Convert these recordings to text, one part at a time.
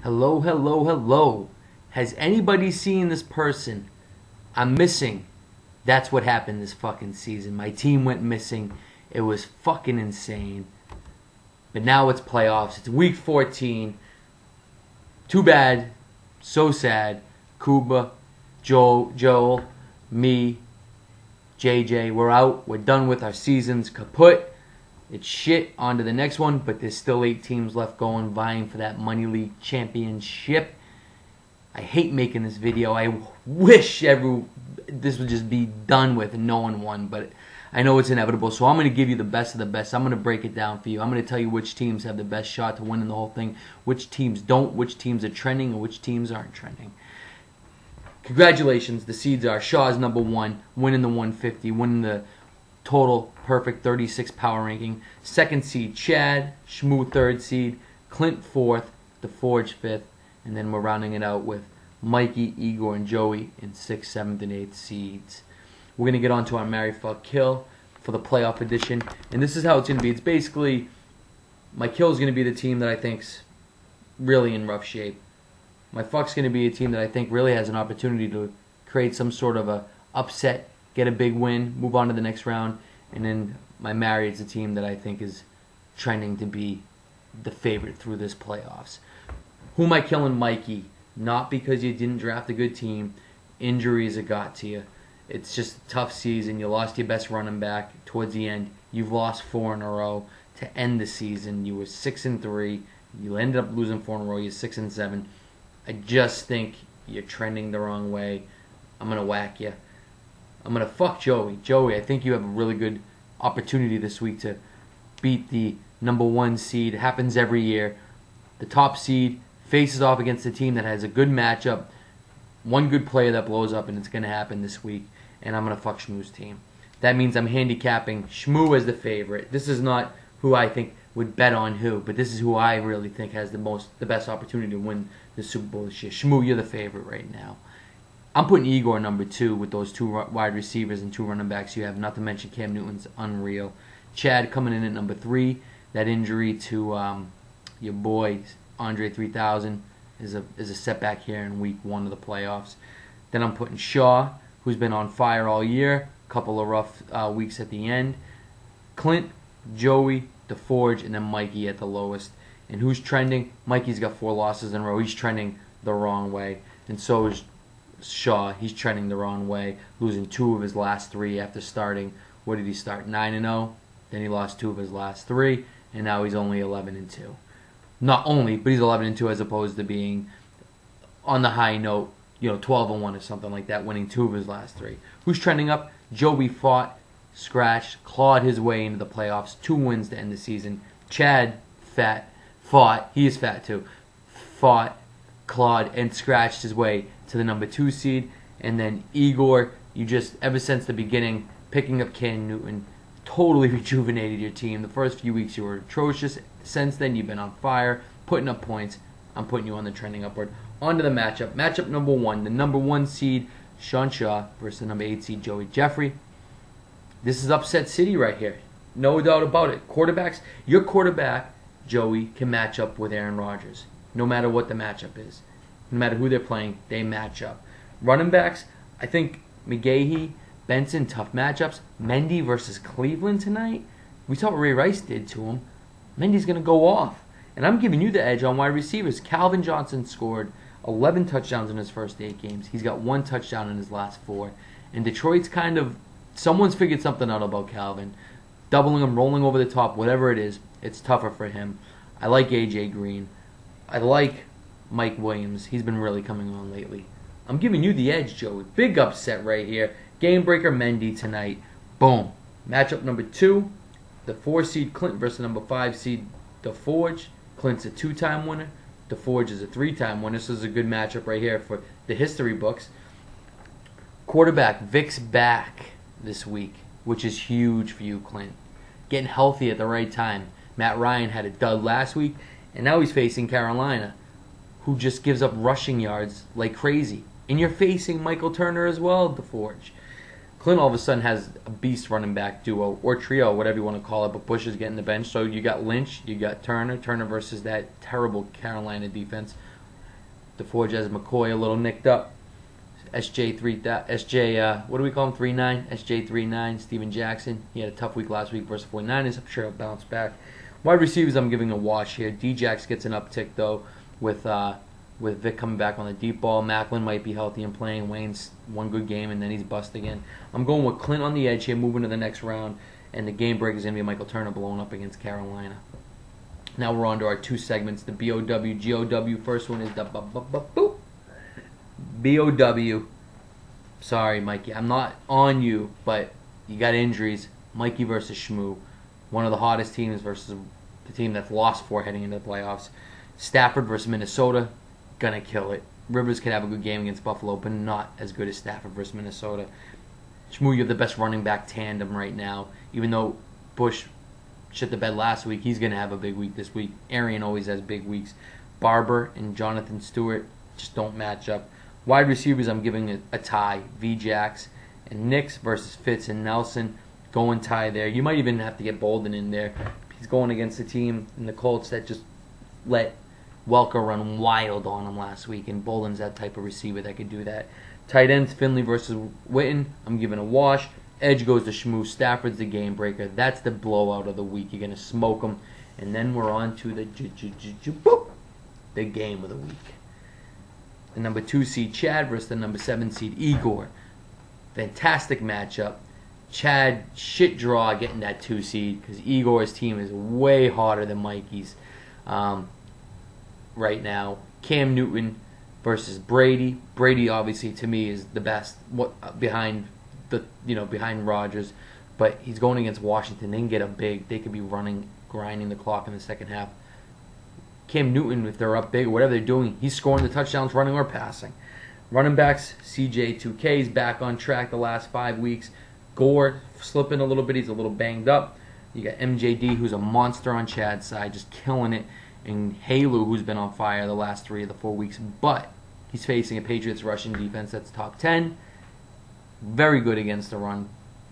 Hello, hello, hello. Has anybody seen this person? I'm missing. That's what happened this fucking season. My team went missing. It was fucking insane. But now it's playoffs. It's week 14. Too bad. So sad. Kuba, Joel, me, JJ, we're out. We're done with our seasons. Kaput. It's shit. On to the next one, but there's still 8 teams left going, vying for that Money League championship. I hate making this video. I wish this would just be done with and no one won, but I know it's inevitable, so I'm going to give you the best of the best. I'm going to break it down for you. I'm going to tell you which teams have the best shot to win in the whole thing, which teams don't, which teams are trending, and which teams aren't trending. Congratulations. The seeds are Shaw's number 1, winning the 150, winning the total perfect 36 power ranking. Second seed, Chad. Shmoo, third seed. Clint, fourth. The Forge, fifth. And then we're rounding it out with Mikey, Igor, and Joey in 6th, 7th, and 8th seeds. We're going to get on to our Marry, Fuck, Kill for the playoff edition. And this is how it's going to be. It's basically, my kill is going to be the team that I think's really in rough shape. My fuck's going to be a team that I think really has an opportunity to create some sort of a upset, get a big win, move on to the next round. And then my marry is a team that I think is trending to be the favorite through this playoffs. Who am I killing? Mikey. Not because you didn't draft a good team. Injuries have got to you. It's just a tough season. You lost your best running back towards the end. You've lost 4 in a row to end the season. You were 6-3. You ended up losing 4 in a row. You're 6-7. I just think you're trending the wrong way. I'm going to whack you. I'm going to fuck Joey. Joey, I think you have a really good opportunity this week to beat the number 1 seed. It happens every year. The top seed faces off against a team that has a good matchup, one good player that blows up, and it's going to happen this week. And I'm going to fuck Shmoo's team. That means I'm handicapping Shmoo as the favorite. This is not who I think would bet on who, but this is who I really think has the best opportunity to win the Super Bowl this year. Shmoo, you're the favorite right now. I'm putting Igor number 2 with those 2 wide receivers and 2 running backs you have, not to mention Cam Newton's unreal. Chad coming in at number 3. That injury to your boy Andre 3000 is a setback here in week 1 of the playoffs. Then I'm putting Shaw, who's been on fire all year. A couple of rough weeks at the end. Clint, Joey, the Forge, and then Mikey at the lowest. And who's trending? Mikey's got 4 losses in a row. He's trending the wrong way. And so is Shaw. He's trending the wrong way, losing 2 of his last 3 after starting. What did he start? 9-0. Then he lost 2 of his last 3, and now he's only 11-2. Not only, but he's 11-2 as opposed to being on the high note, 12-1 or something like that, winning 2 of his last 3. Who's trending up? Joey fought, scratched, clawed his way into the playoffs. 2 wins to end the season. Chad fought. He is fat too. Fought, clawed, and scratched his way to the number 2 seed. And then Igor, you just, ever since the beginning, picking up Cam Newton, totally rejuvenated your team. The first few weeks you were atrocious. Since then you've been on fire, putting up points. I'm putting you on the trending upward. On to the matchup. Matchup number 1, the number 1 seed, Sean Shaw, versus the number 8 seed, Joey Jeffrey. This is upset city right here. No doubt about it. Quarterbacks, your quarterback, Joey, can match up with Aaron Rodgers. No matter what the matchup is. No matter who they're playing, they match up. Running backs, I think McGahee, Benson, tough matchups. Mendy versus Cleveland tonight. We saw what Ray Rice did to him. Mendy's going to go off. And I'm giving you the edge on wide receivers. Calvin Johnson scored 11 touchdowns in his first 8 games. He's got 1 touchdown in his last 4. And Detroit's someone's figured something out about Calvin. Doubling him, rolling over the top, whatever it is, it's tougher for him. I like A.J. Green. I like Mike Williams. He's been really coming on lately. I'm giving you the edge, Joey. Big upset right here. Game breaker Mendy tonight. Boom. Matchup number 2, the 4 seed Clint versus number 5 seed The Forge. Clint's a 2-time winner. The Forge is a 3-time winner. So this is a good matchup right here for the history books. Quarterback Vic's back this week, which is huge for you, Clint. Getting healthy at the right time. Matt Ryan had a dud last week, and now he's facing Carolina, who just gives up rushing yards like crazy. And you're facing Michael Turner as well, The Forge. Clint all of a sudden has a beast running back duo, or trio, whatever you want to call it, but Bush is getting the bench. So you got Lynch, you got Turner versus that terrible Carolina defense. The Forge has McCoy a little nicked up. What do we call him? 3-9. SJ 3-9. Steven Jackson. He had a tough week last week versus 49ers. I'm sure he'll bounce back. Wide receivers, I'm giving a wash here. D-Jax gets an uptick though with Vic coming back on the deep ball. Macklin might be healthy and playing. Wayne's one good game and then he's bust again. I'm going with Clint on the edge here, moving to the next round, and the game break is going to be Michael Turner blowing up against Carolina. Now we're on to our two segments, the BOW, GOW. First one is the BOW. Sorry, Mikey, I'm not on you, but you got injuries. Mikey versus Shmoo. One of the hottest teams versus the team that's lost 4 heading into the playoffs. Stafford versus Minnesota, gonna kill it. Rivers could have a good game against Buffalo, but not as good as Stafford versus Minnesota. Shmoo, you have the best running back tandem right now. Even though Bush shit the bed last week, he's gonna have a big week this week. Arian always has big weeks. Barber and Jonathan Stewart just don't match up. Wide receivers, I'm giving a tie. V-Jax and Nix versus Fitz and Nelson. Going tie there. You might even have to get Bolden in there. He's going against a team in the Colts that just let Welker run wild on him last week, and Bolden's that type of receiver that could do that. Tight ends, Finley versus Witten. I'm giving a wash. Edge goes to Shmoo. Stafford's the game breaker. That's the blowout of the week. You're going to smoke them. And then we're on to the game of the week. The number 2 seed Chad versus the number 7 seed Igor. Fantastic matchup. Chad shit draw getting that 2 seed because Igor's team is way harder than Mikey's right now. Cam Newton versus Brady. Brady obviously to me is the best behind Rodgers, but he's going against Washington. They can get up big. They could be grinding the clock in the second half. Cam Newton, if they're up big or whatever they're doing, he's scoring the touchdowns running or passing. Running backs, CJ2K is back on track the last 5 weeks. Gore slipping a little bit. He's a little banged up. You got MJD, who's a monster on Chad's side, just killing it. And Halu, who's been on fire the last 3 of the 4 weeks. But he's facing a Patriots rushing defense that's top 10. Very good against the run.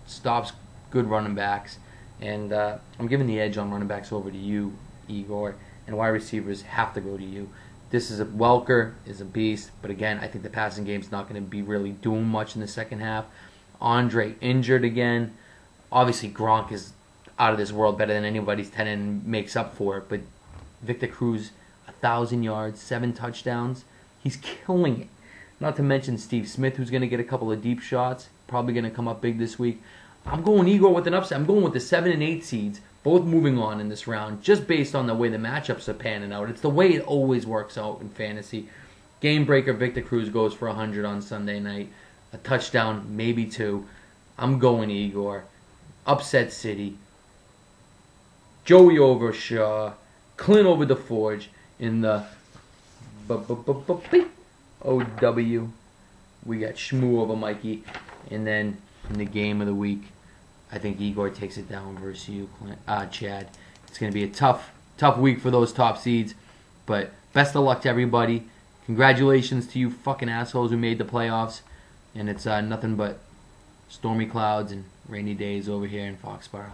Stops good running backs. And I'm giving the edge on running backs over to you, Igor. And wide receivers have to go to you. Welker is a beast. But again, I think the passing game's not going to be really doing much in the second half. Andre injured again. Obviously, Gronk is out of this world, better than anybody's 10 and makes up for it. But Victor Cruz, 1,000 yards, 7 touchdowns. He's killing it. Not to mention Steve Smith, who's going to get a couple of deep shots. Probably going to come up big this week. I'm going Igor with an upset. I'm going with the 7 and 8 seeds, both moving on in this round, just based on the way the matchups are panning out. It's the way it always works out in fantasy. Game breaker, Victor Cruz goes for 100 on Sunday night. A touchdown, maybe 2. I'm going Igor. Upset City. Joey over Shaw. Clint over the Forge in the OW. We got Shmoo over Mikey. And then in the game of the week, I think Igor takes it down versus you, Chad. It's going to be a tough week for those top seeds. But best of luck to everybody. Congratulations to you fucking assholes who made the playoffs. And it's nothing but stormy clouds and rainy days over here in Foxborough.